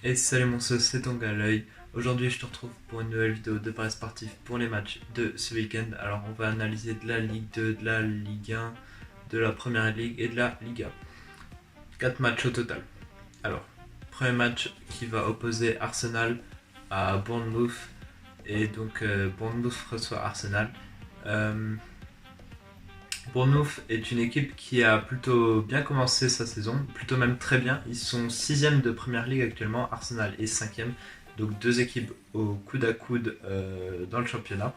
Et salut mon sauce, c'est ton gars à l'œil. Aujourd'hui je te retrouve pour une nouvelle vidéo de paris sportif pour les matchs de ce week-end. Alors on va analyser de la Ligue 2, de la Ligue 1, de la Première Ligue et de la Liga. 4 matchs au total. Alors, premier match qui va opposer Arsenal à Bournemouth. Et donc Bournemouth reçoit Arsenal. Euh, Bournemouth est une équipe qui a plutôt bien commencé sa saison, plutôt même très bien. Ils sont 6e de Première Ligue actuellement, Arsenal est 5e, donc deux équipes au coude à coude dans le championnat.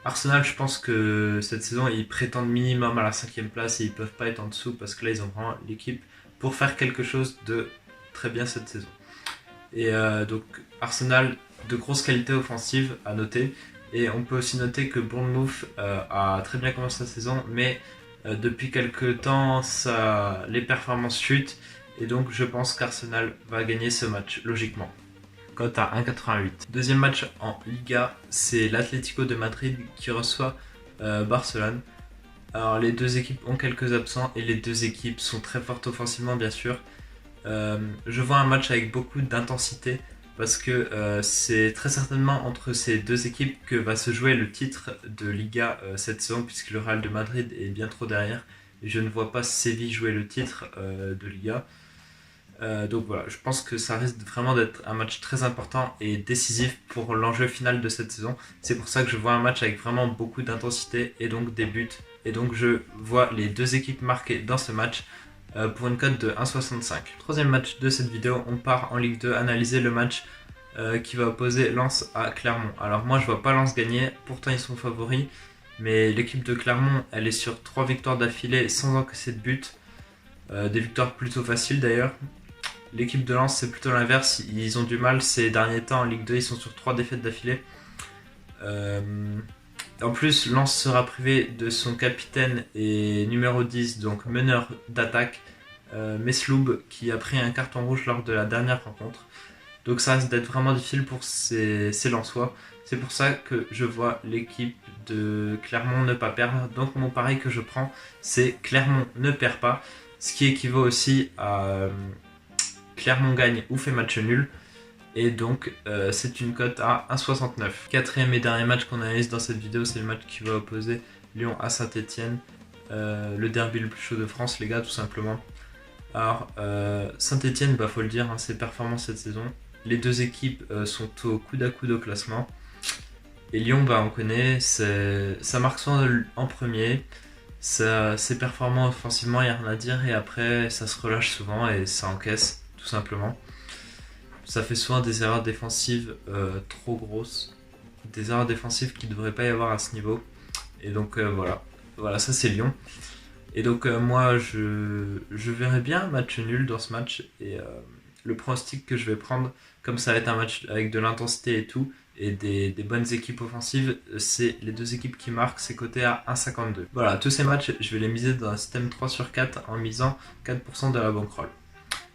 Arsenal, je pense que cette saison, ils prétendent minimum à la 5e place et ils peuvent pas être en dessous parce que là, ils ont vraiment l'équipe pour faire quelque chose de très bien cette saison. Et donc, Arsenal, de grosses qualités offensives à noter. Et on peut aussi noter que Bournemouth a très bien commencé la saison, mais depuis quelques temps, les performances chutent. Et donc, je pense qu'Arsenal va gagner ce match, logiquement. Cote à 1,88. Deuxième match en Liga, c'est l'Atlético de Madrid qui reçoit Barcelone. Alors, les deux équipes ont quelques absents et les deux équipes sont très fortes offensivement, bien sûr. Je vois un match avec beaucoup d'intensité parce que c'est très certainement entre ces deux équipes que va se jouer le titre de Liga cette saison, puisque le Real de Madrid est bien trop derrière et je ne vois pas Séville jouer le titre de Liga. Donc voilà, je pense que ça risque vraiment d'être un match très important et décisif pour l'enjeu final de cette saison. C'est pour ça que je vois un match avec vraiment beaucoup d'intensité et donc des buts. Et donc je vois les deux équipes marquées dans ce match pour une cote de 1,65. Troisième match de cette vidéo, on part en Ligue 2 analyser le match qui va opposer Lens à Clermont. Alors moi je vois pas Lens gagner, pourtant ils sont favoris, mais l'équipe de Clermont elle est sur 3 victoires d'affilée sans encaisser de but. Des victoires plutôt faciles d'ailleurs. L'équipe de Lens c'est plutôt l'inverse, ils ont du mal ces derniers temps en Ligue 2, ils sont sur 3 défaites d'affilée. Euh, En plus, Lens sera privé de son capitaine et numéro 10, donc meneur d'attaque, Mesloub, qui a pris un carton rouge lors de la dernière rencontre. Donc ça risque d'être vraiment difficile pour ces Lensois. C'est pour ça que je vois l'équipe de Clermont ne pas perdre. Donc mon pari que je prends, c'est Clermont ne perd pas, ce qui équivaut aussi à Clermont gagne ou fait match nul. Et donc c'est une cote à 1,69. Quatrième et dernier match qu'on analyse dans cette vidéo, c'est le match qui va opposer Lyon à Saint-Etienne. Le derby le plus chaud de France, les gars, tout simplement. Alors, Saint-Etienne, bah, faut le dire, hein, ses performances cette saison. Les deux équipes sont au coude à coude au classement. Et Lyon, bah, on connaît, ça marque souvent en premier. C'est performant offensivement, il n'y a rien à dire. Et après, ça se relâche souvent et ça encaisse, tout simplement. Ça fait souvent des erreurs défensives trop grosses, des erreurs défensives qui ne devraient pas y avoir à ce niveau. Et donc voilà, ça c'est Lyon. Et donc moi je verrais bien un match nul dans ce match. Et le pronostic que je vais prendre, comme ça va être un match avec de l'intensité et tout, et des bonnes équipes offensives, c'est les deux équipes qui marquent, c'est coté à 1,52. Voilà, tous ces matchs, je vais les miser dans un système 3 sur 4 en misant 4% de la bankroll.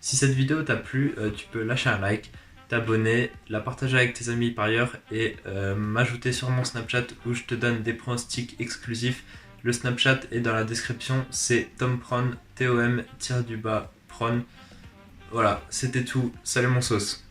Si cette vidéo t'a plu, tu peux lâcher un like, t'abonner, la partager avec tes amis par ailleurs et m'ajouter sur mon Snapchat où je te donne des pronostics exclusifs. Le Snapchat est dans la description, c'est TomPron, Tom-Pron. Voilà, c'était tout. Salut mon sauce.